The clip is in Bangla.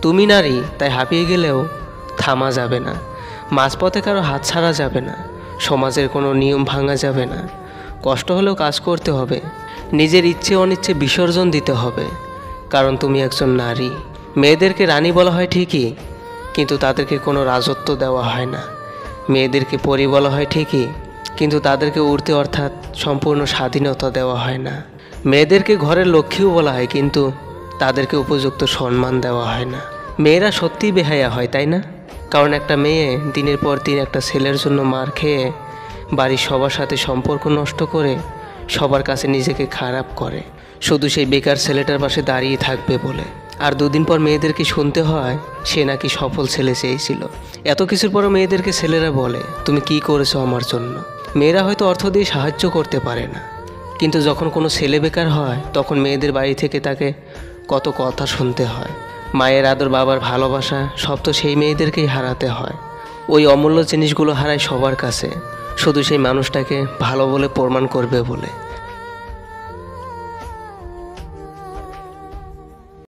তুমি নারী, তাই হাঁপিয়ে গেলেও থামা যাবে না। মাঝপথে কারো হাত ছাড়া যাবে না। সমাজের কোনো নিয়ম ভাঙা যাবে না। কষ্ট হলেও কাজ করতে হবে। নিজের ইচ্ছে অনিচ্ছে বিসর্জন দিতে হবে, কারণ তুমি একজন নারী। মেয়েদেরকে রানী বলা হয় ঠিকই, কিন্তু তাদেরকে কোনো রাজত্ব দেওয়া হয় না। মেয়েদেরকে পরী বলা হয় ঠিকই, কিন্তু তাদেরকে উড়তে অর্থাৎ সম্পূর্ণ স্বাধীনতা দেওয়া হয় না। মেয়েদেরকে ঘরের লক্ষ্মীও বলা হয়, কিন্তু তাদেরকে উপযুক্ত সম্মান দেওয়া হয় না। মেয়েরা সত্যিই বেহায়া হয়, তাই না? কারণ একটা মেয়ে দিনের পর দিন একটা ছেলের জন্য মার খেয়ে বাড়ির সবার সাথে সম্পর্ক নষ্ট করে সবার কাছে নিজেকে খারাপ করে, শুধু সেই বেকার ছেলেটার পাশে দাঁড়িয়ে থাকবে বলে। আর দুদিন পর মেয়েদেরকে শুনতে হয় সে নাকি সফল ছেলে চেয়েছিল। এত কিছুর পরও মেয়েদেরকে ছেলেরা বলে, তুমি কি করেছো আমার জন্য? মেয়েরা হয়তো অর্থ দিয়ে সাহায্য করতে পারে না, কিন্তু যখন কোনো ছেলে বেকার হয় তখন মেয়েদের বাড়ি থেকে তাকে কত কথা শুনতে হয়। মায়ের আদর, বাবার ভালোবাসা সব তো সেই মেয়েদেরকেই হারাতে হয়। ওই অমূল্য জিনিসগুলো হারায় সবার কাছে, শুধু সেই মানুষটাকে ভালো বলে প্রমাণ করবে বলে।